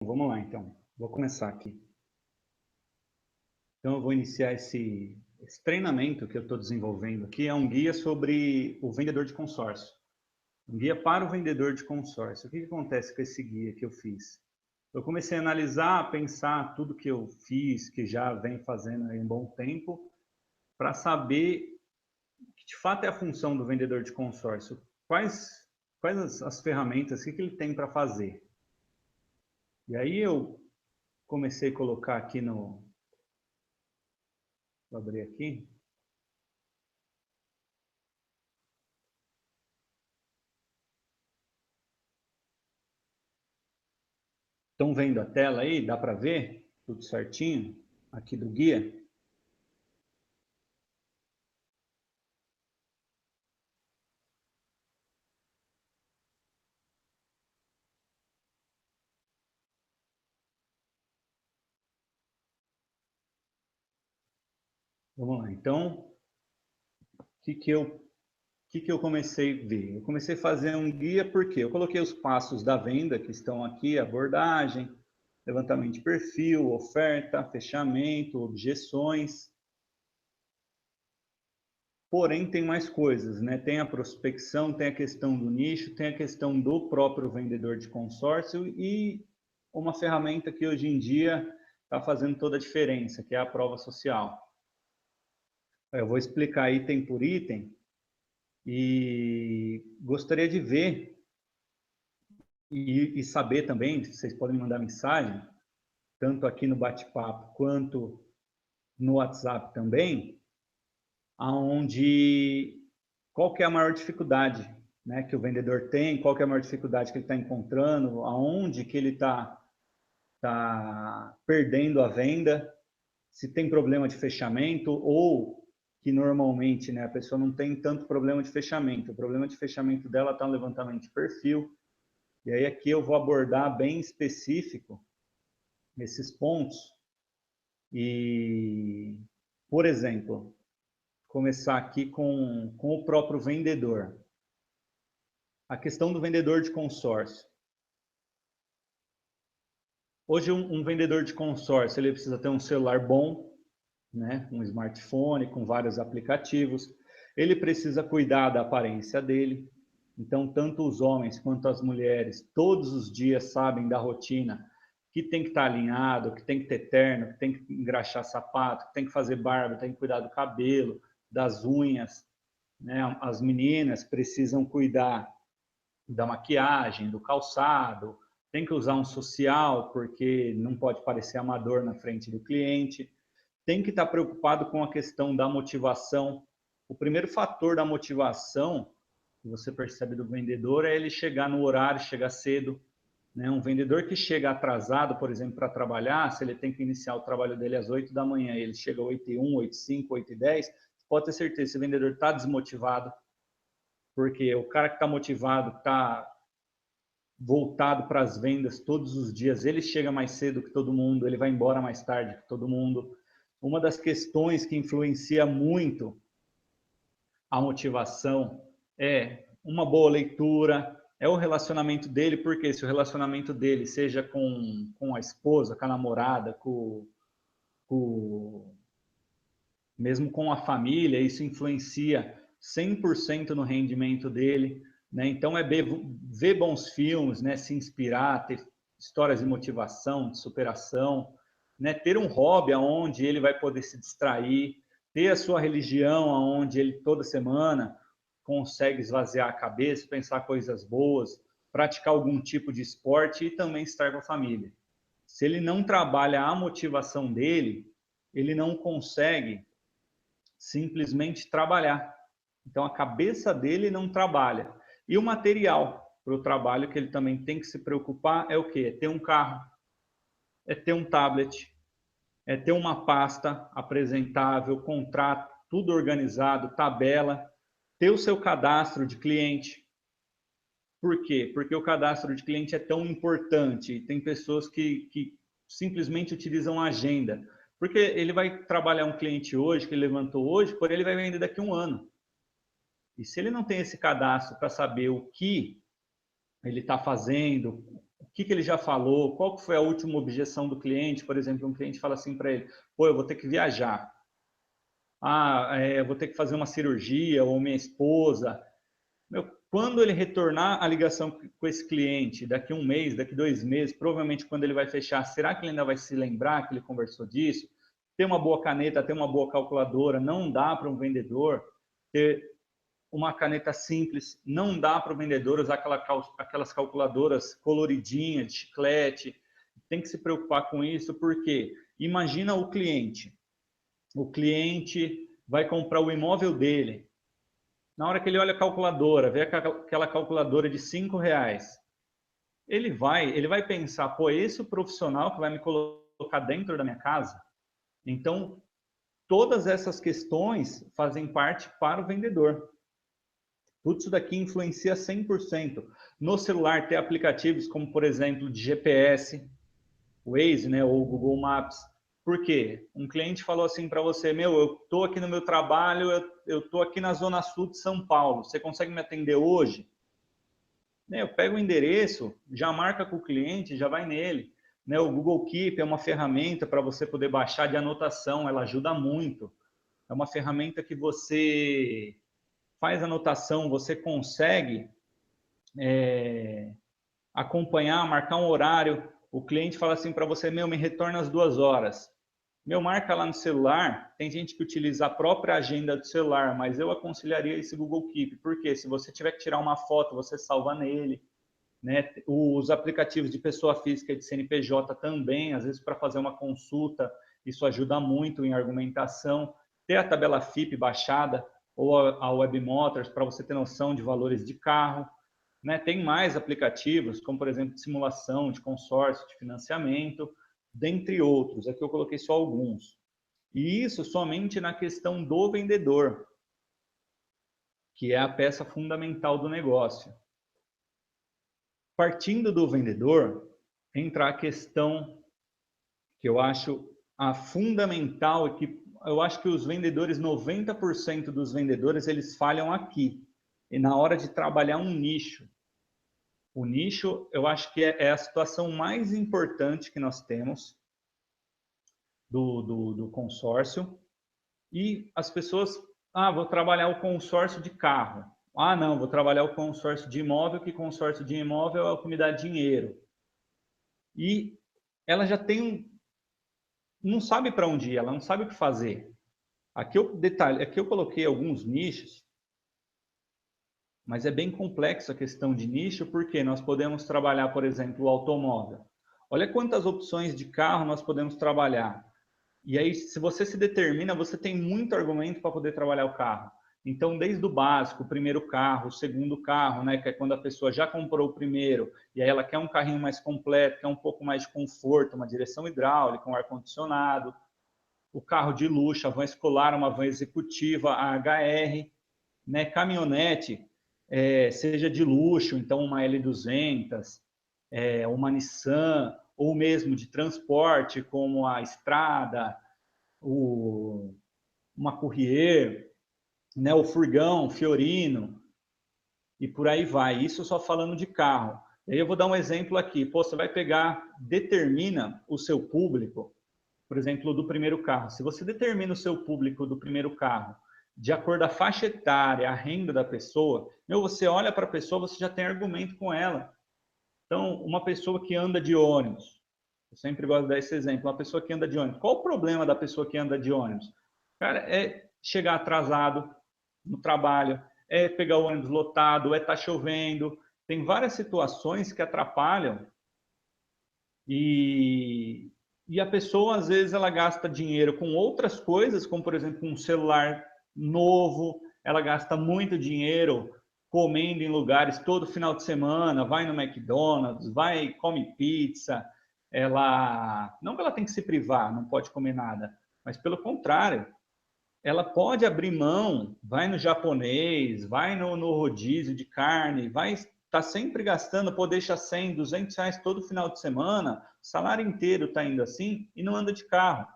vamos lá então. Vou começar aqui. Então eu vou iniciar esse treinamento que eu estou desenvolvendo aqui. É um guia sobre o vendedor de consórcio. Um guia para o vendedor de consórcio. O que acontece com esse guia que eu fiz? Eu comecei a analisar, pensar tudo que eu fiz, que já vem fazendo aí um bom tempo, para saber que de fato é a função do vendedor de consórcio. Quais as ferramentas, o que ele tem para fazer? E aí eu comecei a colocar aqui no... Vou abrir aqui. Estão vendo a tela aí? Dá para ver tudo certinho aqui do guia? Vamos lá. Então, o que eu comecei a ver? Eu comecei a fazer um guia porque eu coloquei os passos da venda que estão aqui, abordagem, levantamento de perfil, oferta, fechamento, objeções. Porém, tem mais coisas, né? Tem a prospecção, tem a questão do nicho, tem a questão do próprio vendedor de consórcio e uma ferramenta que hoje em dia está fazendo toda a diferença, que é a prova social. Eu vou explicar item por item e gostaria de ver e saber também, vocês podem mandar mensagem, tanto aqui no bate-papo quanto no WhatsApp também, aonde qual que é a maior dificuldade, né, que o vendedor tem, qual que é a maior dificuldade que ele está encontrando, aonde que ele está perdendo a venda, se tem problema de fechamento ou que normalmente, né, a pessoa não tem tanto problema de fechamento. O problema de fechamento dela está no levantamento de perfil. E aí aqui eu vou abordar bem específico esses pontos. E, por exemplo, começar aqui com o próprio vendedor. A questão do vendedor de consórcio. Hoje um vendedor de consórcio, ele precisa ter um celular bom, né? Um smartphone com vários aplicativos. Ele precisa cuidar da aparência dele. Então, tanto os homens quanto as mulheres, todos os dias sabem da rotina que tem que estar alinhado, que tem que ter terno, que tem que engraxar sapato, que tem que fazer barba, tem que cuidar do cabelo, das unhas, né? As meninas precisam cuidar da maquiagem, do calçado, tem que usar um social, porque não pode parecer amador na frente do cliente, tem que estar preocupado com a questão da motivação. O primeiro fator da motivação que você percebe do vendedor é ele chegar no horário, chegar cedo, né? Um vendedor que chega atrasado, por exemplo, para trabalhar, se ele tem que iniciar o trabalho dele às 8 da manhã, ele chega às 8h01, 8h05, 8h10, pode ter certeza, esse vendedor está desmotivado, porque o cara que está motivado, está voltado para as vendas todos os dias, ele chega mais cedo que todo mundo, ele vai embora mais tarde que todo mundo. Uma das questões que influencia muito a motivação é uma boa leitura, é o relacionamento dele, porque se o relacionamento dele seja com a esposa, com a namorada, mesmo com a família, isso influencia 100% no rendimento dele, né? Então é ver bons filmes, né? Se inspirar, ter histórias de motivação, de superação, né? Ter um hobby aonde ele vai poder se distrair, ter a sua religião aonde ele toda semana consegue esvaziar a cabeça, pensar coisas boas, praticar algum tipo de esporte e também estar com a família. Se ele não trabalha a motivação dele, ele não consegue simplesmente trabalhar. Então, a cabeça dele não trabalha. E o material para o trabalho que ele também tem que se preocupar é o quê? É ter um carro, é ter um tablet, é ter uma pasta apresentável, contrato, tudo organizado, tabela, ter o seu cadastro de cliente. Por quê? Porque o cadastro de cliente é tão importante. Tem pessoas que simplesmente utilizam a agenda. Porque ele vai trabalhar um cliente hoje, que ele levantou hoje, porém ele vai vender daqui a um ano. E se ele não tem esse cadastro para saber o que ele está fazendo, o que ele já falou, qual que foi a última objeção do cliente. Por exemplo, um cliente fala assim para ele, pô, eu vou ter que viajar. Eu vou ter que fazer uma cirurgia, ou minha esposa. Quando ele retornar a ligação com esse cliente, daqui 1 mês, daqui 2 meses, provavelmente quando ele vai fechar, será que ele ainda vai se lembrar que ele conversou disso? Ter uma boa caneta, ter uma boa calculadora, não dá para um vendedor ter uma caneta simples, não dá para o vendedor usar aquelas calculadoras coloridinhas, de chiclete. Tem que se preocupar com isso, porque imagina o cliente vai comprar o imóvel dele. Na hora que ele olha a calculadora, vê aquela calculadora de R$5, ele vai pensar, pô, esse é o profissional que vai me colocar dentro da minha casa? Então, todas essas questões fazem parte para o vendedor. Tudo isso daqui influencia 100%. No celular, ter aplicativos como, por exemplo, de GPS, o Waze, né, ou o Google Maps. Por quê? Um cliente falou assim para você, eu estou aqui no meu trabalho, eu estou aqui na Zona Sul de São Paulo, você consegue me atender hoje? Eu pego o endereço, já marca com o cliente, já vai nele. O Google Keep é uma ferramenta para você poder baixar de anotação, ela ajuda muito. É uma ferramenta que você faz anotação, você consegue acompanhar, marcar um horário. O cliente fala assim para você, me retorna às 2 horas. Marca lá no celular. Tem gente que utiliza a própria agenda do celular, mas eu aconselharia esse Google Keep. Porque se você tiver que tirar uma foto, você salva nele. Né? Os aplicativos de pessoa física e de CNPJ também, às vezes para fazer uma consulta, isso ajuda muito em argumentação. Ter a tabela FIP baixada ou a Webmotors para você ter noção de valores de carro. Né? Tem mais aplicativos, como por exemplo de simulação, de consórcio, de financiamento, dentre outros. Aqui eu coloquei só alguns. E isso somente na questão do vendedor, que é a peça fundamental do negócio. Partindo do vendedor, entra a questão que eu acho a fundamental, que eu acho que os vendedores, 90% dos vendedores, eles falham aqui, e na hora de trabalhar um nicho. O nicho, eu acho que é a situação mais importante que nós temos do consórcio. E as pessoas, vou trabalhar o consórcio de carro. Não, vou trabalhar o consórcio de imóvel, que consórcio de imóvel é o que me dá dinheiro. E ela já não sabe para onde ir, ela não sabe o que fazer. Aqui eu coloquei alguns nichos, mas é bem complexo a questão de nicho, porque nós podemos trabalhar, por exemplo, o automóvel. Olha quantas opções de carro nós podemos trabalhar. E aí, se você se determina, você tem muito argumento para poder trabalhar o carro. Então, desde o básico, o primeiro carro, o segundo carro, né, que é quando a pessoa já comprou o primeiro, e aí ela quer um carrinho mais completo, quer um pouco mais de conforto, uma direção hidráulica, um ar-condicionado, o carro de luxo, a van escolar, uma van executiva, a HR, né, caminhonete, seja de luxo, então uma L200, uma Nissan, ou mesmo de transporte, como a Estrada, uma Courier, né, o furgão, Fiorino, e por aí vai. Isso só falando de carro. E aí eu vou dar um exemplo aqui. Você vai determina o seu público, por exemplo, do primeiro carro. Se você determina o seu público do primeiro carro de acordo com a faixa etária, a renda da pessoa, você olha para a pessoa, você já tem argumento com ela. Então, uma pessoa que anda de ônibus, eu sempre gosto de dar esse exemplo, uma pessoa que anda de ônibus. Qual o problema da pessoa que anda de ônibus? Cara, é chegar atrasado no trabalho, é pegar o ônibus lotado, é estar chovendo. Tem várias situações que atrapalham e a pessoa, às vezes, ela gasta dinheiro com outras coisas, como, por exemplo, um celular novo, ela gasta muito dinheiro comendo em lugares todo final de semana, vai no McDonald's, vai, come pizza, não que ela tem que se privar, não pode comer nada, mas pelo contrário, ela pode abrir mão, vai no japonês, vai no rodízio de carne, vai estar sempre gastando, pô, deixa 100, 200 reais todo final de semana, o salário inteiro está indo assim e não anda de carro.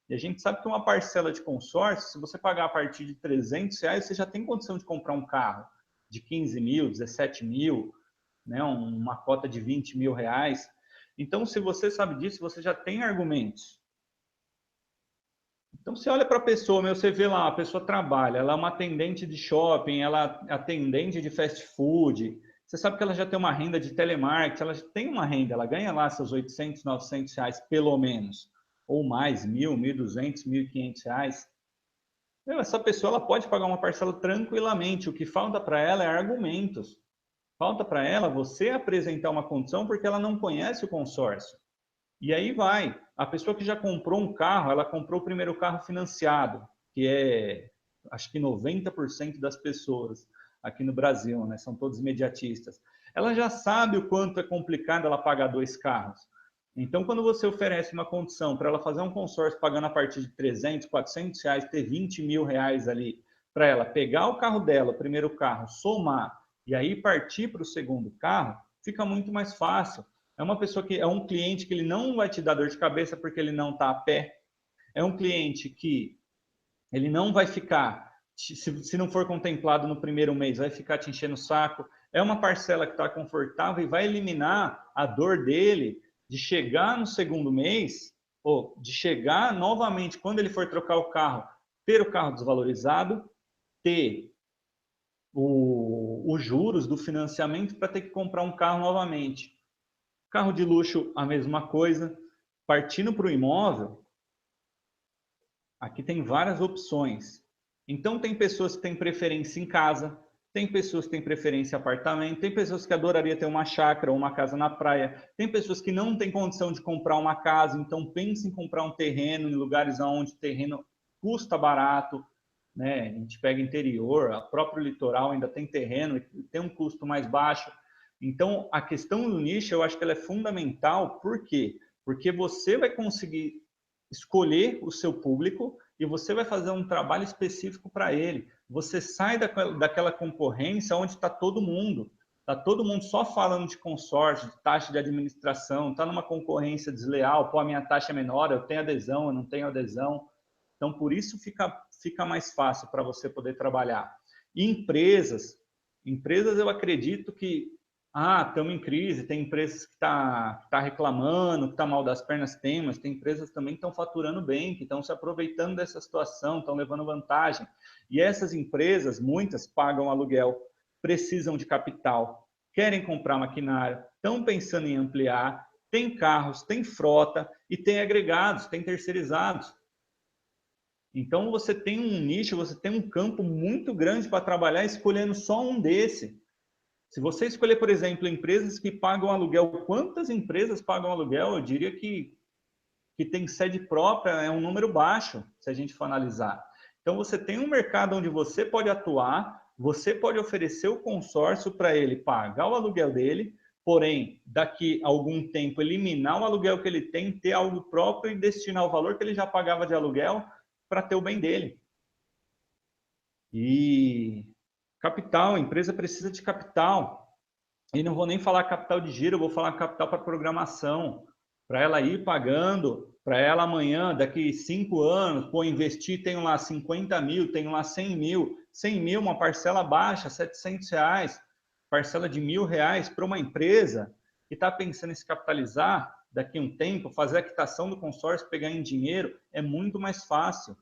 E a gente sabe que uma parcela de consórcio, se você pagar a partir de 300 reais, você já tem condição de comprar um carro de 15 mil, 17 mil, né, uma cota de 20 mil reais. Então, se você sabe disso, você já tem argumentos. Então, você olha para a pessoa, você vê lá, a pessoa trabalha, ela é uma atendente de shopping, ela é atendente de fast food, você sabe que ela já tem uma renda de telemarketing, ela já tem uma renda, ela ganha lá seus 800, 900 reais, pelo menos, ou mais, 1.000, 1.200, 1.500 reais. Essa pessoa ela pode pagar uma parcela tranquilamente, o que falta para ela é argumentos. Falta para ela você apresentar uma condição porque ela não conhece o consórcio. E aí vai. A pessoa que já comprou um carro, ela comprou o primeiro carro financiado, que é, acho que 90% das pessoas aqui no Brasil, né? São todos imediatistas. Ela já sabe o quanto é complicado ela pagar 2 carros. Então, quando você oferece uma condição para ela fazer um consórcio pagando a partir de 300, 400 reais, ter 20 mil reais ali, para ela pegar o carro dela, o primeiro carro, somar e aí partir para o segundo carro, fica muito mais fácil. É uma pessoa que é um cliente que ele não vai te dar dor de cabeça porque ele não está a pé. É um cliente que ele não vai ficar, se não for contemplado no primeiro mês, vai ficar te enchendo o saco. É uma parcela que está confortável e vai eliminar a dor dele de chegar no segundo mês, ou de chegar novamente, quando ele for trocar o carro, ter o carro desvalorizado, ter os juros do financiamento para ter que comprar um carro novamente. Carro de luxo, a mesma coisa. Partindo para o imóvel, aqui tem várias opções. Então, tem pessoas que têm preferência em casa, tem pessoas que têm preferência em apartamento, tem pessoas que adoraria ter uma chácara ou uma casa na praia, tem pessoas que não têm condição de comprar uma casa, então pensa em comprar um terreno em lugares onde o terreno custa barato, né? A gente pega interior, o próprio litoral ainda tem terreno e tem um custo mais baixo. Então, a questão do nicho, eu acho que ela é fundamental. Por quê? Porque você vai conseguir escolher o seu público e você vai fazer um trabalho específico para ele. Você sai daquela concorrência onde está todo mundo. Está todo mundo só falando de consórcio, de taxa de administração, está numa concorrência desleal. Pô, a minha taxa é menor, eu tenho adesão, eu não tenho adesão. Então, por isso fica mais fácil para você poder trabalhar. E empresas eu acredito que estamos em crise, tem empresas que tá reclamando, que está mal das pernas, tem, mas tem empresas também que estão faturando bem, que estão se aproveitando dessa situação, estão levando vantagem. E essas empresas, muitas pagam aluguel, precisam de capital, querem comprar maquinário, estão pensando em ampliar, tem carros, tem frota e tem agregados, tem terceirizados. Então, você tem um nicho, você tem um campo muito grande para trabalhar escolhendo só um desse. Se você escolher, por exemplo, empresas que pagam aluguel, quantas empresas pagam aluguel? Eu diria que tem sede própria, é um número baixo, se a gente for analisar. Então, você tem um mercado onde você pode atuar, você pode oferecer o consórcio para ele pagar o aluguel dele, porém, daqui a algum tempo, eliminar o aluguel que ele tem, ter algo próprio e destinar o valor que ele já pagava de aluguel para ter o bem dele. E capital, a empresa precisa de capital. E não vou nem falar capital de giro, eu vou falar capital para programação, para ela ir pagando, para ela amanhã, daqui 5 anos, pô, investir, tenho lá 50 mil, tenho lá 100 mil, 100 mil, uma parcela baixa, 700 reais, parcela de R$ 1.000 para uma empresa que está pensando em se capitalizar daqui a um tempo, fazer a quitação do consórcio, pegar em dinheiro, é muito mais fácil.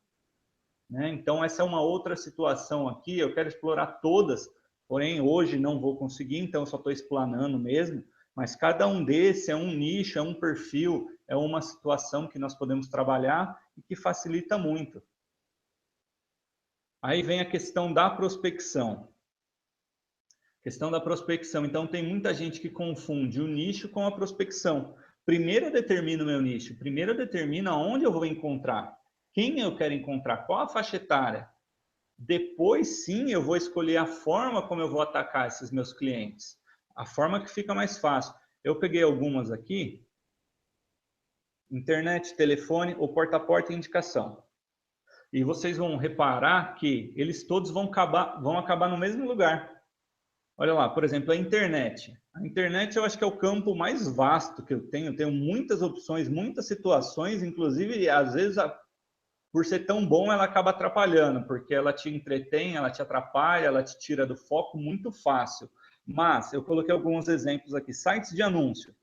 Né? Então, essa é uma outra situação aqui, eu quero explorar todas, porém, hoje não vou conseguir, então eu só estou explanando mesmo, mas cada um desse é um nicho, é um perfil, é uma situação que nós podemos trabalhar e que facilita muito. Aí vem a questão da prospecção. Questão da prospecção. Então, tem muita gente que confunde o nicho com a prospecção. Primeiro eu determino o meu nicho, primeiro eu determino aonde eu vou encontrar, quem eu quero encontrar, qual a faixa etária. Depois, sim, eu vou escolher a forma como eu vou atacar esses meus clientes. A forma que fica mais fácil. Eu peguei algumas aqui. Internet, telefone, ou porta a porta e indicação. E vocês vão reparar que eles todos vão acabar no mesmo lugar. Olha lá, por exemplo, a internet. A internet eu acho que é o campo mais vasto que eu tenho. Eu tenho muitas opções, muitas situações, inclusive, às vezes, por ser tão bom, ela acaba atrapalhando, porque ela te entretém, ela te atrapalha, ela te tira do foco muito fácil. Mas eu coloquei alguns exemplos aqui. Sites de anúncio.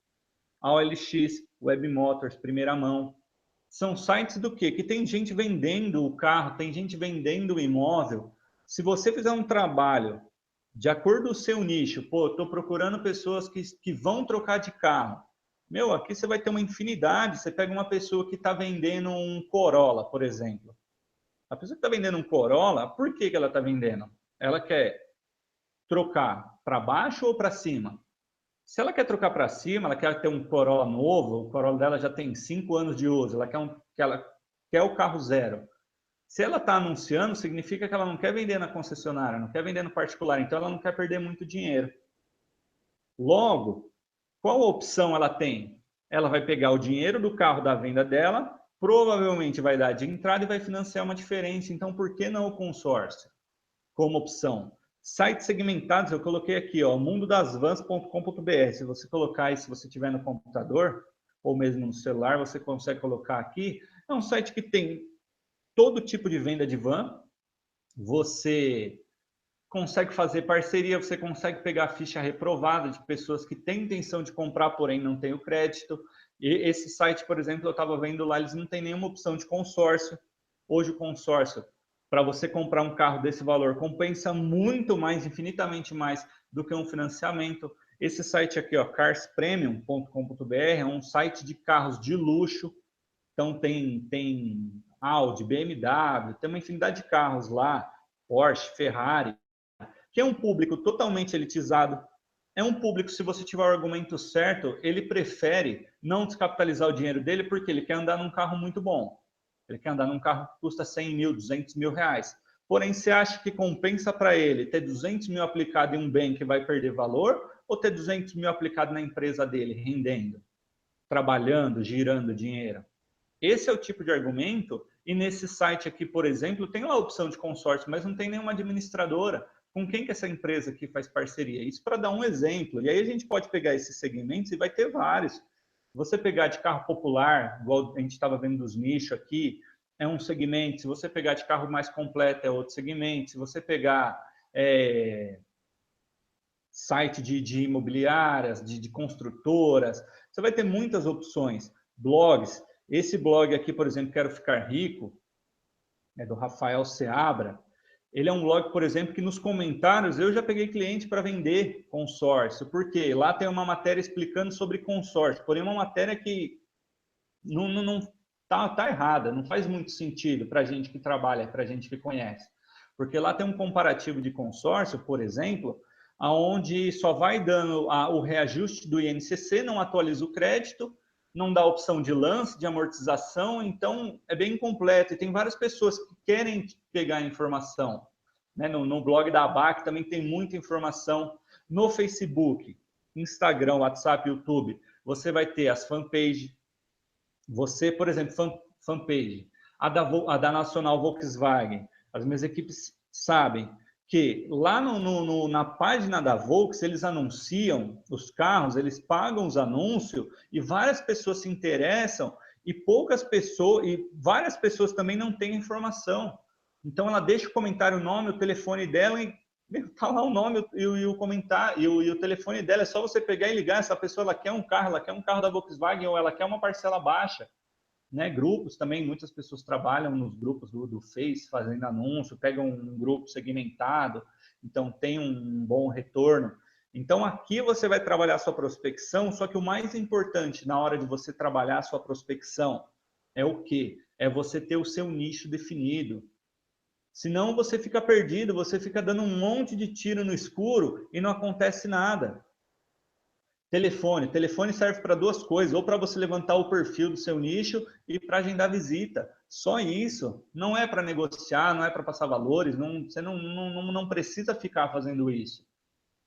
a OLX, Webmotors, Primeira Mão. São sites do quê? Que tem gente vendendo o carro, tem gente vendendo o imóvel. Se você fizer um trabalho de acordo com o seu nicho, pô, estou procurando pessoas que vão trocar de carro. Meu, aqui você vai ter uma infinidade. Você pega uma pessoa que está vendendo um Corolla, por exemplo. A pessoa que está vendendo um Corolla, por que ela está vendendo? Ela quer trocar para baixo ou para cima? Se ela quer trocar para cima, ela quer ter um Corolla novo, o Corolla dela já tem 5 anos de uso, ela quer o carro zero. Se ela está anunciando, significa que ela não quer vender na concessionária, não quer vender no particular, então ela não quer perder muito dinheiro. Logo, qual opção ela tem? Ela vai pegar o dinheiro do carro da venda dela, provavelmente vai dar de entrada e vai financiar uma diferença. Então, por que não o consórcio como opção? Sites segmentados, eu coloquei aqui, ó, mundodasvans.com.br. Se você colocar aí, se você tiver no computador ou mesmo no celular, você consegue colocar aqui. É um site que tem todo tipo de venda de van. Você consegue fazer parceria, você consegue pegar ficha reprovada de pessoas que têm intenção de comprar, porém não têm o crédito. E esse site, por exemplo, eu estava vendo lá, eles não têm nenhuma opção de consórcio. Hoje o consórcio, para você comprar um carro desse valor, compensa muito mais, infinitamente mais do que um financiamento. Esse site aqui, ó, carspremium.com.br, é um site de carros de luxo. Então tem Audi, BMW, tem uma infinidade de carros lá, Porsche, Ferrari, que é um público totalmente elitizado. É um público, se você tiver o argumento certo, ele prefere não descapitalizar o dinheiro dele porque ele quer andar num carro muito bom. Ele quer andar num carro que custa 100 mil, 200 mil reais. Porém, você acha que compensa para ele ter 200 mil aplicado em um bem que vai perder valor ou ter 200 mil aplicado na empresa dele, rendendo, trabalhando, girando dinheiro? Esse é o tipo de argumento, e nesse site aqui, por exemplo, tem lá a opção de consórcio, mas não tem nenhuma administradora. Com quem que essa empresa aqui faz parceria? Isso para dar um exemplo. E aí a gente pode pegar esses segmentos e vai ter vários. Você pegar de carro popular, igual a gente estava vendo dos nichos aqui, é um segmento. Se você pegar de carro mais completo, é outro segmento. Se você pegar site de imobiliárias, de construtoras, você vai ter muitas opções. Blogs. Esse blog aqui, por exemplo, Quero Ficar Rico, é do Rafael Seabra. Ele é um blog, por exemplo, que nos comentários eu já peguei cliente para vender consórcio. Por quê? Lá tem uma matéria explicando sobre consórcio, porém uma matéria que não tá errada, não faz muito sentido para a gente que trabalha, para a gente que conhece. Porque lá tem um comparativo de consórcio, por exemplo, aonde só vai dando o reajuste do INCC, não atualiza o crédito, não dá opção de lance, de amortização, então é bem completo. E tem várias pessoas que querem pegar a informação. Né? No blog da ABAC também tem muita informação. No Facebook, Instagram, WhatsApp, YouTube, você vai ter as fanpages. Você, por exemplo, fanpage, a da Nacional Volkswagen, as minhas equipes sabem que lá na página da Volks, eles anunciam os carros, eles pagam os anúncios e várias pessoas se interessam e várias pessoas também não têm informação. Então ela deixa o comentário, o nome, o telefone dela e tá lá o nome e o comentário e o telefone dela. É só você pegar e ligar. Essa pessoa ela quer um carro da Volkswagen ou ela quer uma parcela baixa. Né, grupos também, muitas pessoas trabalham nos grupos do Face, fazendo anúncio, pegam um grupo segmentado, então tem um bom retorno. Então aqui você vai trabalhar a sua prospecção, só que o mais importante na hora de você trabalhar a sua prospecção é o quê? É você ter o seu nicho definido. Senão você fica perdido, você fica dando um monte de tiro no escuro e não acontece nada. Telefone serve para duas coisas, ou para você levantar o perfil do seu nicho e para agendar visita. Só isso. Não é para negociar, não é para passar valores, você não precisa ficar fazendo isso.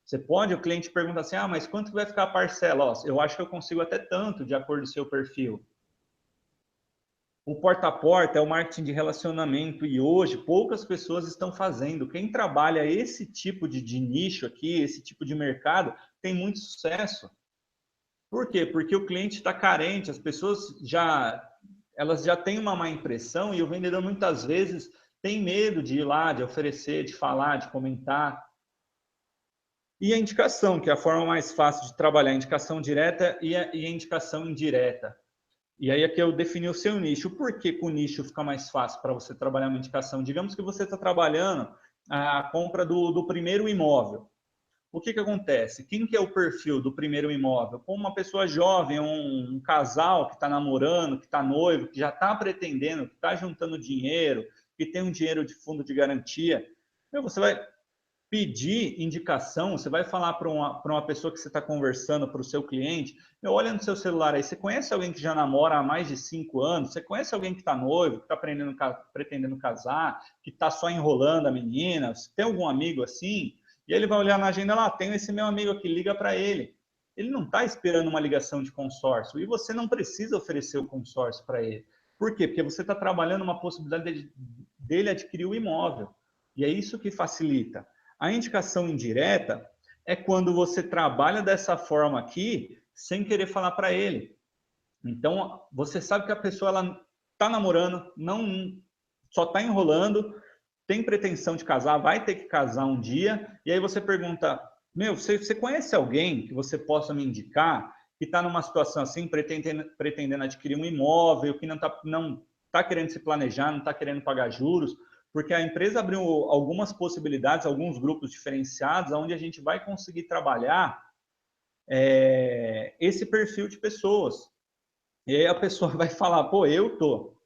Você pode, o cliente pergunta assim, mas quanto que vai ficar a parcela? Ó, eu acho que eu consigo até tanto, de acordo com o seu perfil. O porta a porta é o marketing de relacionamento e hoje poucas pessoas estão fazendo. Quem trabalha esse tipo de nicho aqui, esse tipo de mercado, tem muito sucesso. Por quê? Porque o cliente está carente, as pessoas elas já têm uma má impressão e o vendedor muitas vezes tem medo de ir lá, de oferecer, de falar, de comentar. E a indicação, que é a forma mais fácil de trabalhar, a indicação direta e a indicação indireta. E aí aqui eu defini o seu nicho. Por que o nicho fica mais fácil para você trabalhar uma indicação? Digamos que você está trabalhando a compra do primeiro imóvel. O que acontece? Quem que é o perfil do primeiro imóvel? Como uma pessoa jovem, um casal que está namorando, que está noivo, que já está pretendendo, que está juntando dinheiro, que tem um dinheiro de fundo de garantia. Então, você vai pedir indicação, você vai falar para uma pessoa que você está conversando, para o seu cliente, olha no seu celular aí, você conhece alguém que já namora há mais de 5 anos? Você conhece alguém que está noivo, que está pretendendo casar, que está só enrolando a menina? Você tem algum amigo assim? E ele vai olhar na agenda lá, tenho esse meu amigo aqui, liga para ele. Ele não está esperando uma ligação de consórcio e você não precisa oferecer o consórcio para ele. Por quê? Porque você está trabalhando uma possibilidade dele adquirir o imóvel. E é isso que facilita. A indicação indireta é quando você trabalha dessa forma aqui, sem querer falar para ele. Então, você sabe que a pessoa está namorando, não só está enrolando, tem pretensão de casar, vai ter que casar um dia, e aí você pergunta, você conhece alguém que você possa me indicar, que está numa situação assim, pretendendo adquirir um imóvel, que não tá querendo se planejar, não está querendo pagar juros, porque a empresa abriu algumas possibilidades, alguns grupos diferenciados, onde a gente vai conseguir trabalhar esse perfil de pessoas. E aí a pessoa vai falar, pô, eu tô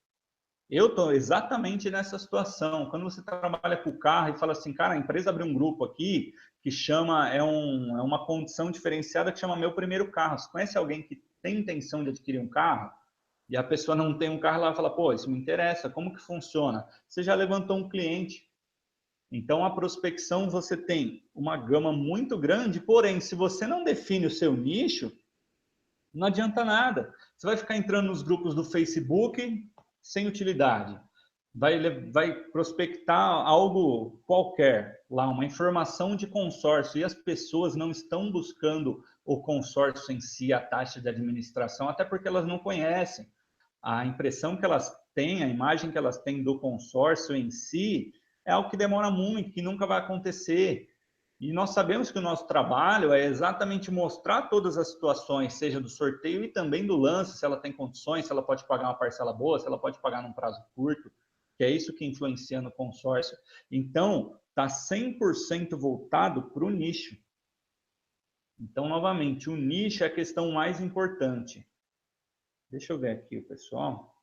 exatamente nessa situação. Quando você trabalha com o carro e fala assim, cara, a empresa abriu um grupo aqui que chama, é uma condição diferenciada que chama Meu Primeiro Carro. Você conhece alguém que tem intenção de adquirir um carro? E a pessoa não tem um carro, ela fala, pô, isso me interessa, como que funciona? Você já levantou um cliente. Então, a prospecção, você tem uma gama muito grande, porém, se você não define o seu nicho, não adianta nada. Você vai ficar entrando nos grupos do Facebook sem utilidade. Vai prospectar algo qualquer, lá, uma informação de consórcio, e as pessoas não estão buscando o consórcio em si, a taxa de administração, até porque elas não conhecem. A impressão que elas têm, a imagem que elas têm do consórcio em si, é algo que demora muito, que nunca vai acontecer. E nós sabemos que o nosso trabalho é exatamente mostrar todas as situações, seja do sorteio e também do lance, se ela tem condições, se ela pode pagar uma parcela boa, se ela pode pagar num prazo curto, que é isso que influencia no consórcio. Então, está 100% voltado para o nicho. Então, novamente, o nicho é a questão mais importante. Deixa eu ver aqui, pessoal.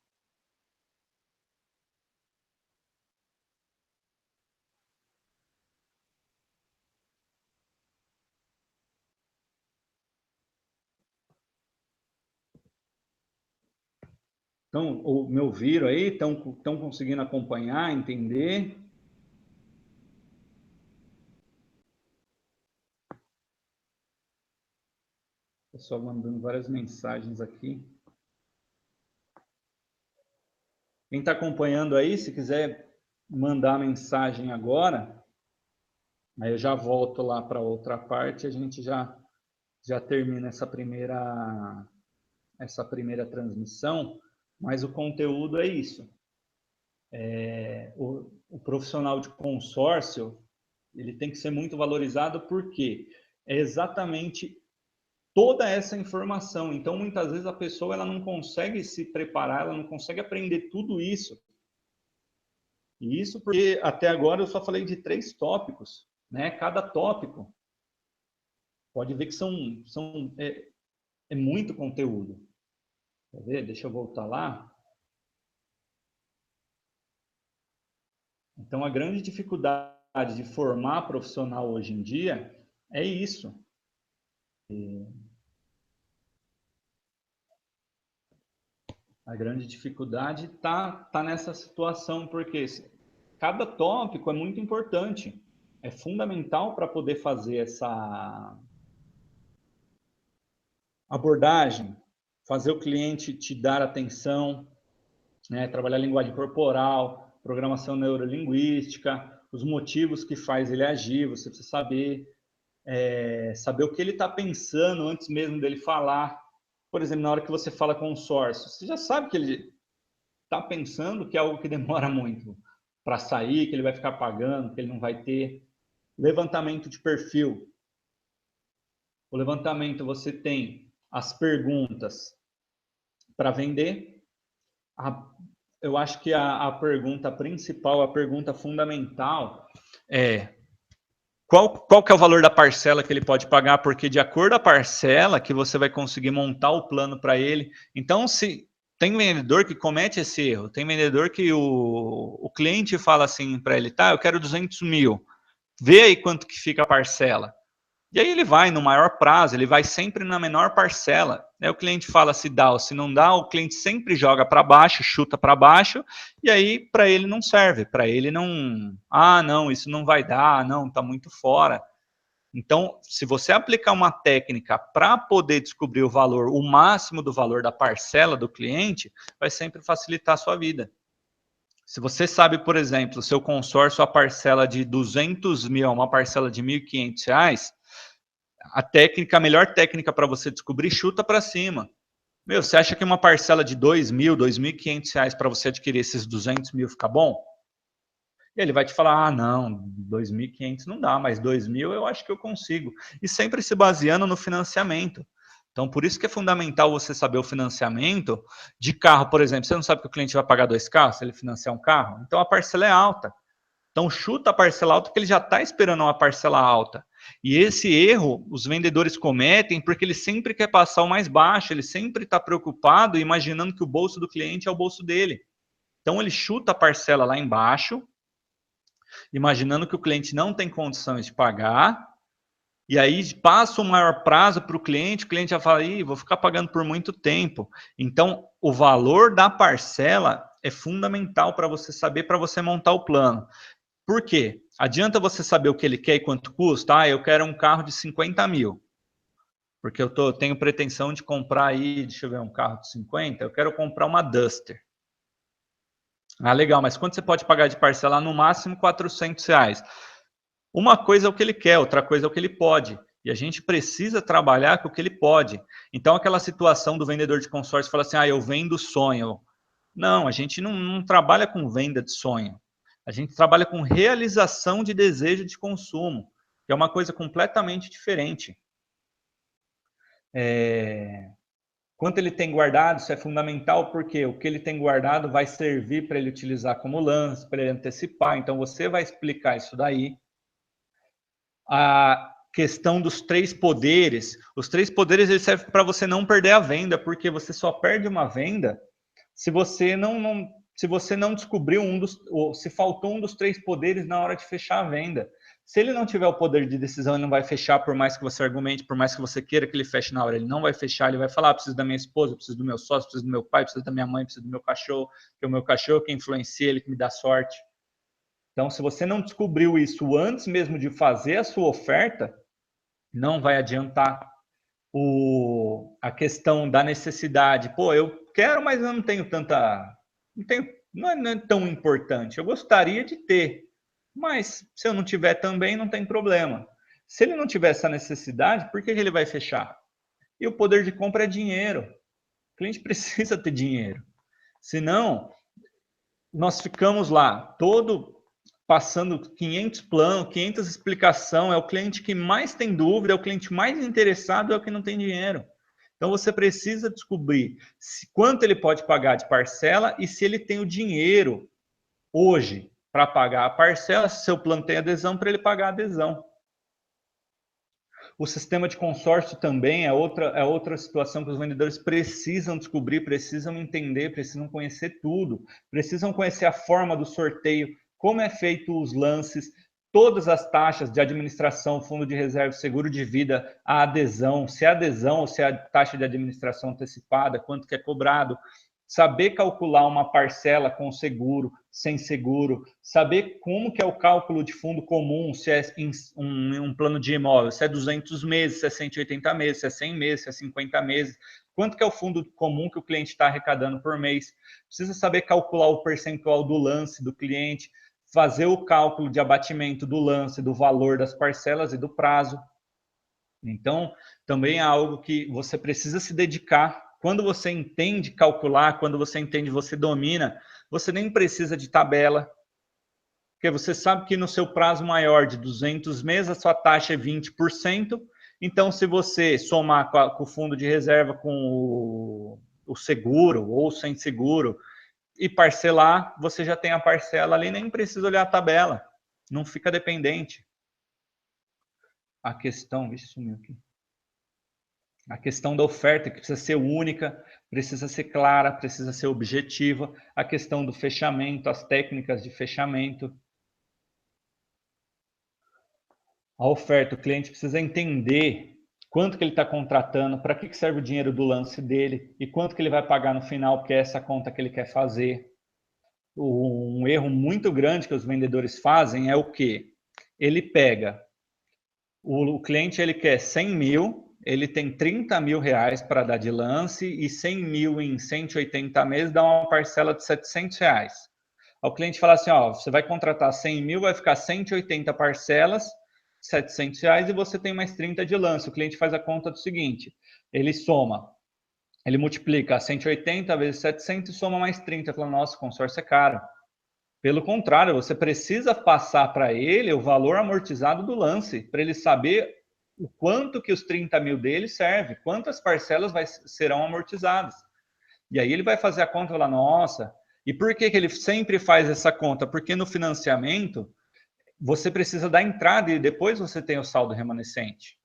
Então, me ouviram aí? Estão conseguindo acompanhar, entender? Pessoal mandando várias mensagens aqui. Quem está acompanhando aí, se quiser mandar mensagem agora, aí eu já volto lá para outra parte, a gente já termina essa primeira transmissão, mas o conteúdo é isso. O profissional de consórcio, ele tem que ser muito valorizado porque é exatamente toda essa informação. Então, muitas vezes a pessoa ela não consegue se preparar, ela não consegue aprender tudo isso. E isso porque até agora eu só falei de 3 tópicos, né? Cada tópico pode ver que é muito conteúdo. Quer ver? Deixa eu voltar lá. Então, a grande dificuldade de formar profissional hoje em dia é isso. A grande dificuldade tá nessa situação, porque cada tópico é muito importante. É fundamental para poder fazer essa abordagem, fazer o cliente te dar atenção, né? Trabalhar a linguagem corporal, programação neurolinguística, os motivos que faz ele agir, você precisa saber o que ele está pensando antes mesmo dele falar. Por exemplo, na hora que você fala com o sócio, você já sabe que ele está pensando que é algo que demora muito para sair, que ele vai ficar pagando, que ele não vai ter. Levantamento de perfil. O levantamento, você tem as perguntas para vender. Eu acho que a pergunta principal, a pergunta fundamental é qual que é o valor da parcela que ele pode pagar, porque de acordo com a parcela que você vai conseguir montar o plano para ele. Então, se tem vendedor que comete esse erro, tem vendedor que o cliente fala assim para ele, tá, eu quero 200 mil, vê aí quanto que fica a parcela. E aí ele vai no maior prazo, ele vai sempre na menor parcela. Aí o cliente fala se dá ou se não dá, o cliente sempre joga para baixo, chuta para baixo, e aí para ele não serve, para ele não, não, isso não vai dar, não, está muito fora. Então, se você aplicar uma técnica para poder descobrir o valor, o máximo do valor da parcela do cliente, vai sempre facilitar a sua vida. Se você sabe, por exemplo, seu consórcio, a parcela de 200 mil, uma parcela de R$ 1.500, a melhor técnica para você descobrir, chuta para cima. Meu, você acha que uma parcela de 2 mil, R$ 2.500 para você adquirir esses 200 mil fica bom? E ele vai te falar, não, 2.500 não dá, mas 2 mil eu acho que eu consigo. E sempre se baseando no financiamento. Então, por isso que é fundamental você saber o financiamento de carro, por exemplo. Você não sabe que o cliente vai pagar 2 carros se ele financiar um carro? Então, a parcela é alta. Então, chuta a parcela alta porque ele já está esperando uma parcela alta. E esse erro os vendedores cometem porque ele sempre quer passar o mais baixo, ele sempre está preocupado, imaginando que o bolso do cliente é o bolso dele. Então, ele chuta a parcela lá embaixo, imaginando que o cliente não tem condições de pagar, e aí passa o maior prazo para o cliente já fala, vou ficar pagando por muito tempo. Então, o valor da parcela é fundamental para você saber, para você montar o plano. Por quê? Adianta você saber o que ele quer e quanto custa? Eu quero um carro de 50 mil, porque eu tenho pretensão de comprar aí, deixa eu ver, um carro de 50, eu quero comprar uma Duster. Legal, mas quanto você pode pagar de parcela? No máximo R$ 400. Uma coisa é o que ele quer, outra coisa é o que ele pode. E a gente precisa trabalhar com o que ele pode. Então, aquela situação do vendedor de consórcio fala assim, eu vendo sonho. Não, a gente não trabalha com venda de sonho. A gente trabalha com realização de desejo de consumo, que é uma coisa completamente diferente. Quanto ele tem guardado, isso é fundamental, porque o que ele tem guardado vai servir para ele utilizar como lance, para ele antecipar. Então, você vai explicar isso daí. A questão dos 3 poderes. Os 3 poderes eles servem para você não perder a venda, porque você só perde uma venda se você não descobriu se faltou um dos 3 poderes na hora de fechar a venda. Se ele não tiver o poder de decisão, ele não vai fechar, por mais que você argumente, por mais que você queira que ele feche na hora, ele não vai fechar, ele vai falar, preciso da minha esposa, preciso do meu sócio, preciso do meu pai, preciso da minha mãe, preciso do meu cachorro, que o meu cachorro que influencia ele, que me dá sorte. Então, se você não descobriu isso antes mesmo de fazer a sua oferta, não vai adiantar. A questão da necessidade. Eu quero, mas eu não tenho tanta... Não é tão importante. Eu gostaria de ter, mas se eu não tiver também, não tem problema. Se ele não tiver essa necessidade, por que ele vai fechar? E o poder de compra é dinheiro. O cliente precisa ter dinheiro. Senão, nós ficamos lá, passando 500 planos, 500 explicações, é o cliente que mais tem dúvida, é o cliente mais interessado, é o que não tem dinheiro. Então você precisa descobrir quanto ele pode pagar de parcela e se ele tem o dinheiro hoje para pagar a parcela, se seu plano tem adesão, para ele pagar a adesão. O sistema de consórcio também é outra situação que os vendedores precisam descobrir, precisam entender, precisam conhecer tudo, precisam conhecer a forma do sorteio, como é feito os lances, todas as taxas de administração, fundo de reserva, seguro de vida, a adesão, se é adesão ou se é a taxa de administração antecipada, quanto que é cobrado, saber calcular uma parcela com seguro, sem seguro, saber como que é o cálculo de fundo comum, se é um plano de imóvel, se é 200 meses, se é 180 meses, se é 100 meses, se é 50 meses, quanto que é o fundo comum que o cliente está arrecadando por mês. Precisa saber calcular o percentual do lance do cliente, fazer o cálculo de abatimento do lance, do valor das parcelas e do prazo. Então, também é algo que você precisa se dedicar. Quando você entende calcular, quando você entende, você domina, você nem precisa de tabela, porque você sabe que no seu prazo maior de 200 meses, a sua taxa é 20%, Então, se você somar com o fundo de reserva, com o seguro ou sem seguro, e parcelar, você já tem a parcela ali, nem precisa olhar a tabela, não fica dependente. A questão, vixe, sumiu aqui. A questão da oferta, que precisa ser única, precisa ser clara, precisa ser objetiva. A questão do fechamento, as técnicas de fechamento. A oferta, o cliente precisa entender quanto que ele está contratando, para que serve o dinheiro do lance dele e quanto que ele vai pagar no final, porque é essa conta que ele quer fazer. Um erro muito grande que os vendedores fazem é o quê? Ele pega, o cliente ele quer 100 mil, ele tem 30 mil reais para dar de lance e 100 mil em 180 meses dá uma parcela de 700 reais. O cliente fala assim, ó, você vai contratar 100 mil, vai ficar 180 parcelas, 700 reais e você tem mais 30 de lance. O cliente faz a conta do seguinte, ele soma, ele multiplica 180 vezes 700 e soma mais 30. Fala, nossa, consórcio é caro. Pelo contrário, você precisa passar para ele o valor amortizado do lance, para ele saber o quanto que os 30 mil dele serve, quantas parcelas serão amortizadas. E aí ele vai fazer a conta lá, nossa, e por que ele sempre faz essa conta? Porque no financiamento, você precisa da entrada e depois você tem o saldo remanescente.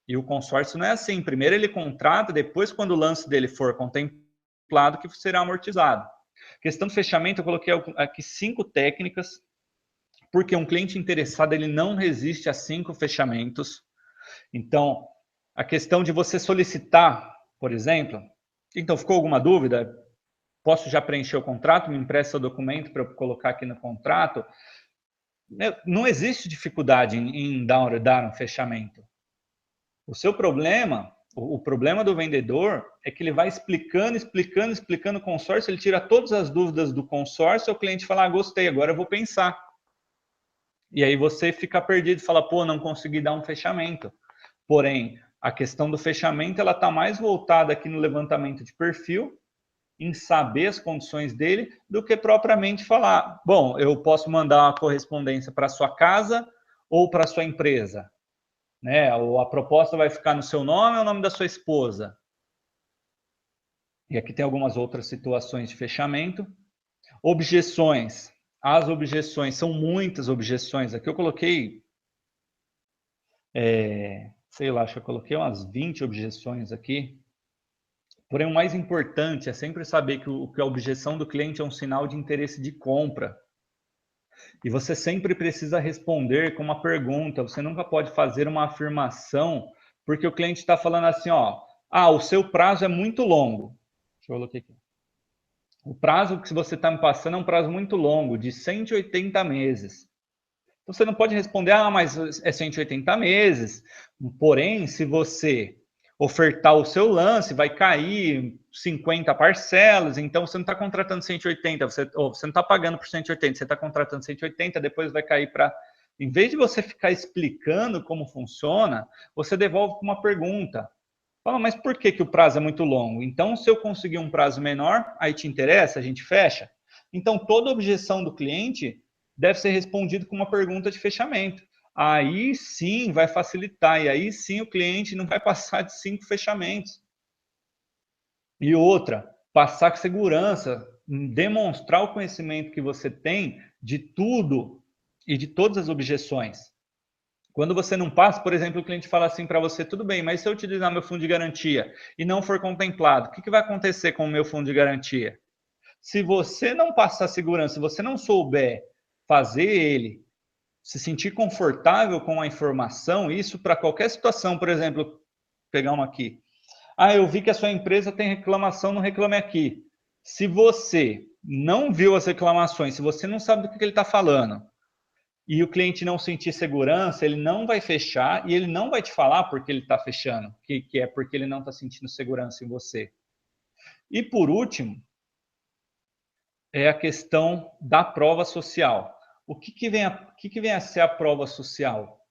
E o consórcio não é assim. Primeiro ele contrata, depois quando o lance dele for contemplado, que será amortizado. Questão do fechamento, eu coloquei aqui 5 técnicas, porque um cliente interessado ele não resiste a 5 fechamentos. Então, a questão de você solicitar, por exemplo, então ficou alguma dúvida? Posso já preencher o contrato? Me empresta o documento para eu colocar aqui no contrato? Não existe dificuldade em dar um fechamento. O seu problema, o problema do vendedor é que ele vai explicando o consórcio, ele tira todas as dúvidas do consórcio, o cliente fala, ah, gostei, agora eu vou pensar. E aí você fica perdido, fala, pô, não consegui dar um fechamento. Porém, a questão do fechamento, ela está mais voltada aqui no levantamento de perfil, em saber as condições dele, do que propriamente falar, bom, eu posso mandar uma correspondência para sua casa ou para sua empresa, né? Ou a proposta vai ficar no seu nome ou no nome da sua esposa. E aqui tem algumas outras situações de fechamento. Objeções. As objeções, são muitas objeções. Aqui eu coloquei, sei lá, acho que eu coloquei umas 20 objeções aqui. Porém, o mais importante é sempre saber que a objeção do cliente é um sinal de interesse de compra. E você sempre precisa responder com uma pergunta. Você nunca pode fazer uma afirmação, porque o cliente está falando assim, ó, ah, o seu prazo é muito longo. Deixa eu colocar aqui. O prazo que você está me passando é um prazo muito longo, de 180 meses. Então, você não pode responder, ah, mas é 180 meses. Porém, se você ofertar o seu lance, vai cair 50 parcelas, então você não está contratando 180, você não está pagando por 180, você está contratando 180, depois vai cair para... Em vez de você ficar explicando como funciona, você devolve com uma pergunta. Fala, mas por que o prazo é muito longo? Então, se eu conseguir um prazo menor, aí te interessa, a gente fecha? Então, toda objeção do cliente deve ser respondida com uma pergunta de fechamento. Aí sim vai facilitar, e aí sim o cliente não vai passar de 5 fechamentos. E outra, passar com segurança, demonstrar o conhecimento que você tem de tudo e de todas as objeções. Quando você não passa, por exemplo, o cliente fala assim para você, tudo bem, mas se eu utilizar meu fundo de garantia e não for contemplado, o que vai acontecer com o meu fundo de garantia? Se você não passar segurança, se você não souber fazer ele se sentir confortável com a informação, isso para qualquer situação, por exemplo, vou pegar uma aqui. Ah, eu vi que a sua empresa tem reclamação no Reclame Aqui. Se você não viu as reclamações, se você não sabe do que ele está falando, e o cliente não sentir segurança, ele não vai fechar e ele não vai te falar porque ele está fechando, que é porque ele não está sentindo segurança em você. E por último, é a questão da prova social. O que vem a ser a prova social?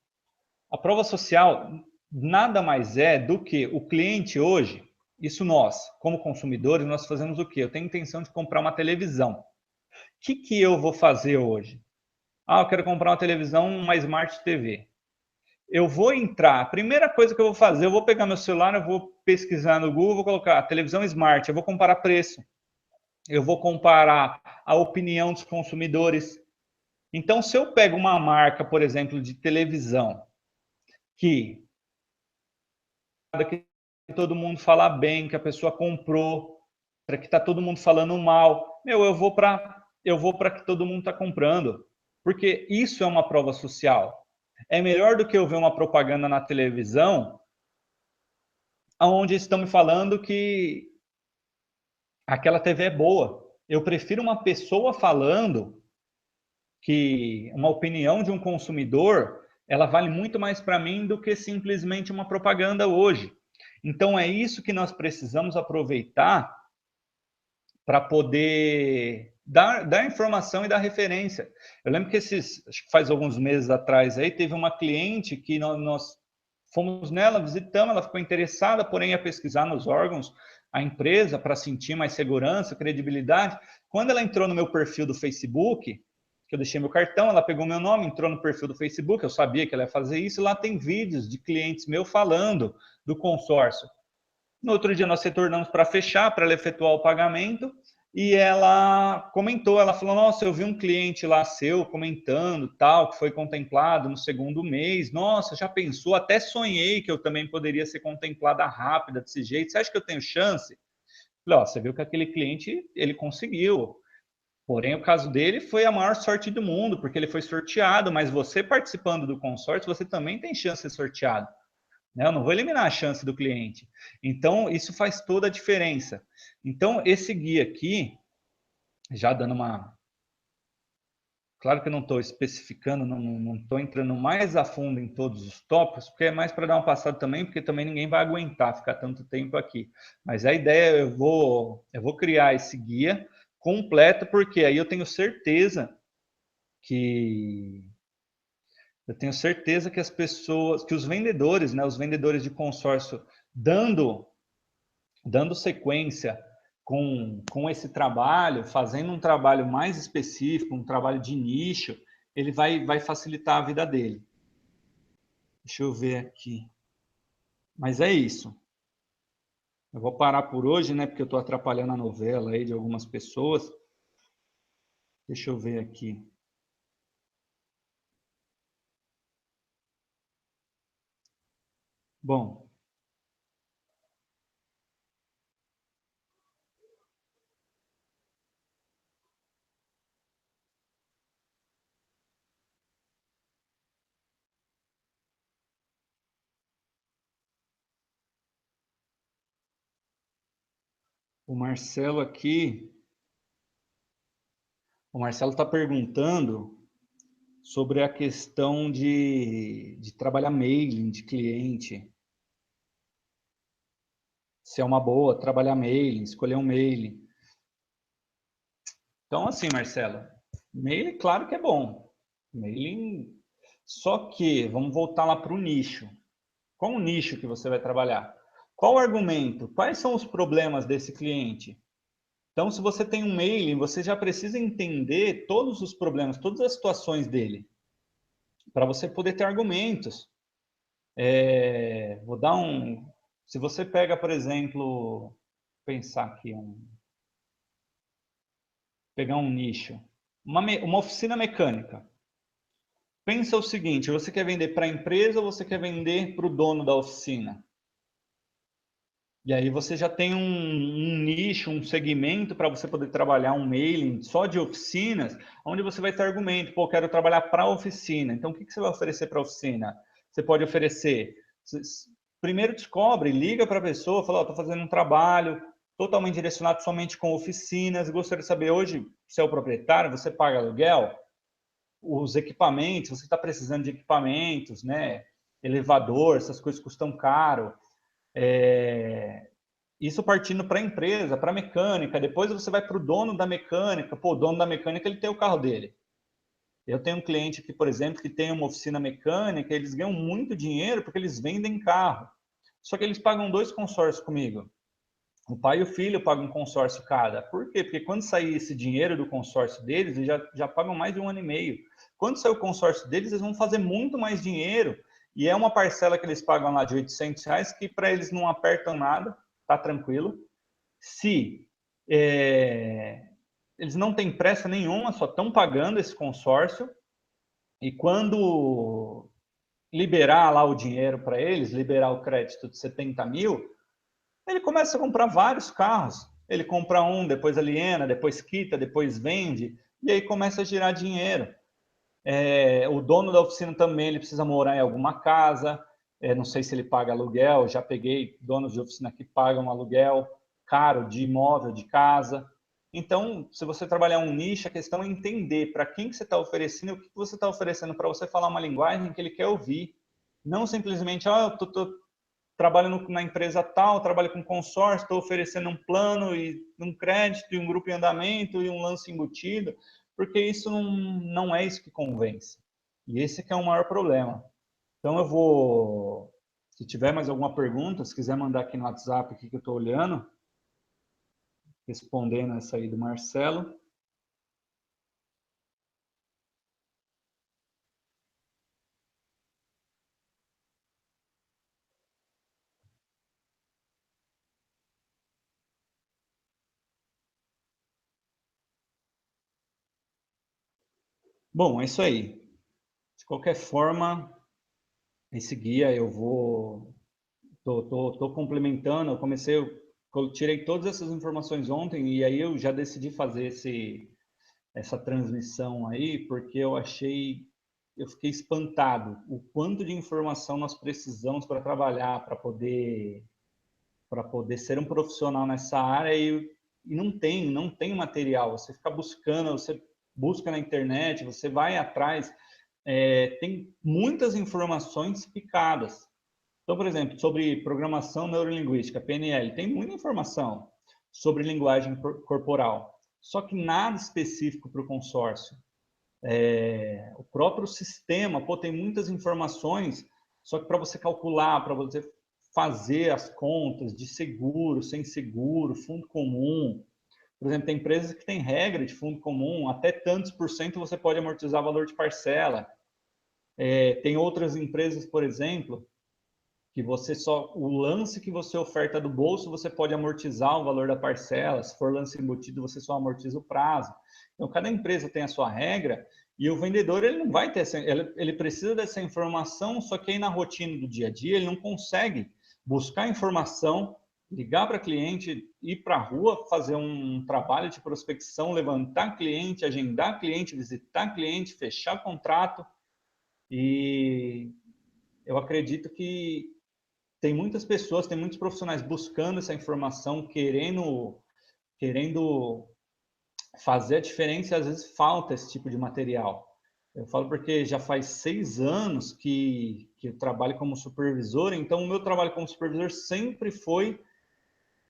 A prova social nada mais é do que o cliente hoje, isso nós, como consumidores, nós fazemos o quê? Eu tenho intenção de comprar uma televisão. O que eu vou fazer hoje? Ah, eu quero comprar uma televisão, uma Smart TV. eu vou entrar, a primeira coisa que eu vou fazer, eu vou pegar meu celular, eu vou pesquisar no Google, vou colocar televisão Smart, eu vou comparar preço, eu vou comparar a opinião dos consumidores. Então, se eu pego uma marca, por exemplo, de televisão, que todo mundo fala bem, que a pessoa comprou, para que está todo mundo falando mal, eu vou para que todo mundo está comprando, porque isso é uma prova social. É melhor do que eu ver uma propaganda na televisão onde estão me falando que aquela TV é boa. Eu prefiro uma pessoa falando que uma opinião de um consumidor, ela vale muito mais para mim do que simplesmente uma propaganda hoje. Então é isso que nós precisamos aproveitar para poder dar informação e dar referência. Eu lembro que acho que faz alguns meses atrás aí, teve uma cliente que nós fomos nela, visitamos, ela ficou interessada, porém, a pesquisar nos órgãos, a empresa, para sentir mais segurança, credibilidade. Quando ela entrou no meu perfil do Facebook, que eu deixei meu cartão, ela pegou meu nome, entrou no perfil do Facebook, eu sabia que ela ia fazer isso, e lá tem vídeos de clientes meus falando do consórcio. No outro dia nós retornamos para fechar, para ela efetuar o pagamento, e ela comentou, ela falou, nossa, eu vi um cliente lá seu comentando, tal, que foi contemplado no segundo mês, nossa, já pensou, até sonhei que eu também poderia ser contemplada rápida desse jeito, você acha que eu tenho chance? Falei, ó, você viu que aquele cliente, ele conseguiu, porém o caso dele foi a maior sorte do mundo, porque ele foi sorteado, mas você participando do consórcio, você também tem chance de ser sorteado. Eu não vou eliminar a chance do cliente. Então, isso faz toda a diferença. Então, esse guia aqui, já dando uma... Claro que eu não estou especificando, não estou entrando mais a fundo em todos os tópicos, porque é mais para dar uma passada também, porque também ninguém vai aguentar ficar tanto tempo aqui. Mas a ideia, eu vou criar esse guia completo, porque aí eu tenho certeza que as pessoas, que os vendedores, né, os vendedores de consórcio, dando sequência com esse trabalho, fazendo um trabalho mais específico, um trabalho de nicho, ele vai facilitar a vida dele. Deixa eu ver aqui. Mas é isso. Eu vou parar por hoje, né, porque eu estou atrapalhando a novela aí de algumas pessoas. Deixa eu ver aqui. Bom, o Marcelo aqui, o Marcelo está perguntando sobre a questão de trabalhar mailing de cliente. Se é uma boa trabalhar mailing, escolher um mailing. Então, assim, Marcelo, mailing, claro que é bom. Mailing, só que vamos voltar lá para o nicho. Qual o nicho que você vai trabalhar? Qual o argumento? Quais são os problemas desse cliente? Então, se você tem um mailing, você já precisa entender todos os problemas, todas as situações dele, para você poder ter argumentos. Vou dar um... Se você pega, por exemplo, pensar aqui, pegar um nicho, uma oficina mecânica. Pensa o seguinte, você quer vender para a empresa ou você quer vender para o dono da oficina? E aí você já tem um nicho, um segmento para você poder trabalhar um mailing só de oficinas, onde você vai ter argumento, pô, quero trabalhar para a oficina. Então, o que você vai oferecer para a oficina? Você pode oferecer... Primeiro descobre, liga para a pessoa, fala, estou fazendo um trabalho totalmente direcionado somente com oficinas, gostaria de saber hoje, se é o proprietário, você paga aluguel? Os equipamentos, você está precisando de equipamentos, né? Elevador, essas coisas custam caro. Isso partindo para a empresa, para a mecânica. Depois você vai para o dono da mecânica. Pô, o dono da mecânica, ele tem o carro dele. Eu tenho um cliente aqui, por exemplo, que tem uma oficina mecânica, eles ganham muito dinheiro porque eles vendem carro. Só que eles pagam 2 consórcios comigo. O pai e o filho pagam um consórcio cada. Por quê? Porque quando sair esse dinheiro do consórcio deles, eles já pagam mais de 1 ano e meio. Quando sair o consórcio deles, eles vão fazer muito mais dinheiro e é uma parcela que eles pagam lá de R$ 800, que para eles não apertam nada, tá tranquilo. Se eles não têm pressa nenhuma, só estão pagando esse consórcio, e quando liberar lá o dinheiro para eles, liberar o crédito de 70 mil, ele começa a comprar vários carros. Ele compra um, depois aliena, depois quita, depois vende, e aí começa a girar dinheiro. O dono da oficina também ele precisa morar em alguma casa, não sei se ele paga aluguel, já peguei donos de oficina que pagam aluguel caro de imóvel, de casa. Então, se você trabalhar um nicho, a questão é entender para quem que você está oferecendo, o que você está oferecendo para você falar uma linguagem que ele quer ouvir. Não simplesmente, eu tô trabalho na empresa tal, trabalho com consórcio, estou oferecendo um plano e um crédito e um grupo em andamento e um lance embutido, porque isso não é isso que convence. E esse que é o maior problema. Então eu vou, se tiver mais alguma pergunta, se quiser mandar aqui no WhatsApp aqui que eu estou olhando, respondendo essa aí do Marcelo. Bom, é isso aí. De qualquer forma, esse guia eu vou tô complementando, eu tirei todas essas informações ontem e aí eu já decidi fazer essa transmissão aí, porque eu fiquei espantado o quanto de informação nós precisamos para trabalhar, para poder ser um profissional nessa área e não tem material. Você fica buscando, você busca na internet, você vai atrás, tem muitas informações picadas. Então, por exemplo, sobre programação neurolinguística, PNL, tem muita informação sobre linguagem corporal, só que nada específico para o consórcio. O próprio sistema, tem muitas informações, só que para você calcular, para você fazer as contas de seguro, sem seguro, fundo comum. Por exemplo, tem empresas que têm regra de fundo comum, até tantos por cento você pode amortizar o valor de parcela. Tem outras empresas, por exemplo, que o lance que você oferta do bolso, você pode amortizar o valor da parcela, se for lance embutido, você só amortiza o prazo. Então, cada empresa tem a sua regra e o vendedor, ele não vai ter ele precisa dessa informação, só que aí na rotina do dia a dia, ele não consegue buscar informação, ligar para cliente, ir para a rua, fazer um trabalho de prospecção, levantar cliente, agendar cliente, visitar cliente, fechar contrato. E eu acredito que tem muitas pessoas, tem muitos profissionais buscando essa informação, querendo fazer a diferença e às vezes falta esse tipo de material. Eu falo porque já faz 6 anos que eu trabalho como supervisor, então o meu trabalho como supervisor sempre foi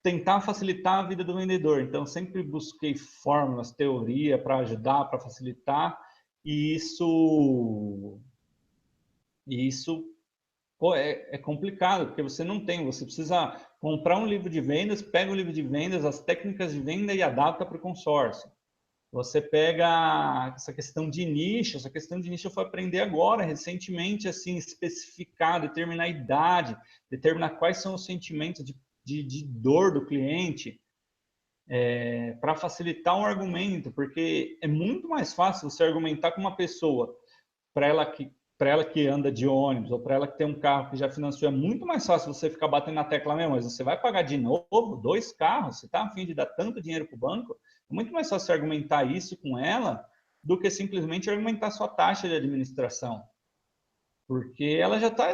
tentar facilitar a vida do vendedor. Então, sempre busquei fórmulas, teoria para ajudar, para facilitar, e isso é complicado, porque você precisa comprar um livro de vendas, pega o livro de vendas, as técnicas de venda e adapta para o consórcio. Você pega essa questão de nicho eu fui aprender agora, recentemente, assim, especificar, determinar a idade, determinar quais são os sentimentos de dor do cliente, para facilitar um argumento, porque é muito mais fácil você argumentar com uma pessoa para ela que anda de ônibus ou para ela que tem um carro que já financiou, é muito mais fácil você ficar batendo na tecla mesmo, mas você vai pagar de novo 2 carros, você está a fim de dar tanto dinheiro para o banco, é muito mais fácil argumentar isso com ela do que simplesmente argumentar sua taxa de administração, porque ela já tá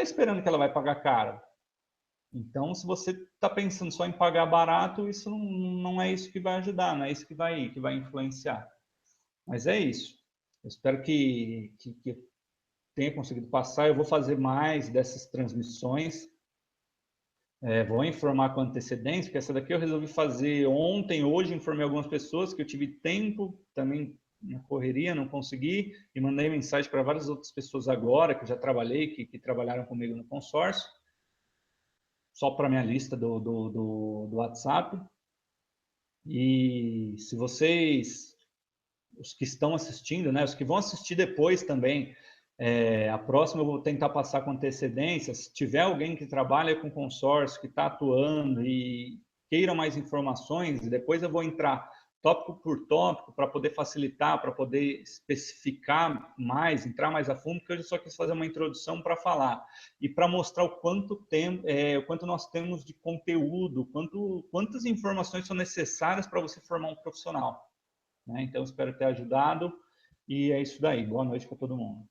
esperando que ela vai pagar caro. Então, se você está pensando só em pagar barato, isso não é isso que vai ajudar, não é isso que vai influenciar. Mas é isso. Eu espero que tenha conseguido passar. Eu vou fazer mais dessas transmissões. Vou informar com antecedência, porque essa daqui eu resolvi fazer ontem, hoje informei algumas pessoas que eu tive tempo, também na correria, não consegui, e mandei mensagem para várias outras pessoas agora, que eu já trabalhei, que trabalharam comigo no consórcio, só para minha lista do WhatsApp. E se vocês, os que estão assistindo, né, os que vão assistir depois também, A próxima eu vou tentar passar com antecedência. Se tiver alguém que trabalha com consórcio, que está atuando e queira mais informações, depois eu vou entrar tópico por tópico para poder facilitar, para poder especificar mais, entrar mais a fundo, porque eu só quis fazer uma introdução para falar e para mostrar o quanto nós temos de conteúdo, quantas informações são necessárias para você formar um profissional, né? Então, espero ter ajudado e é isso daí. Boa noite para todo mundo.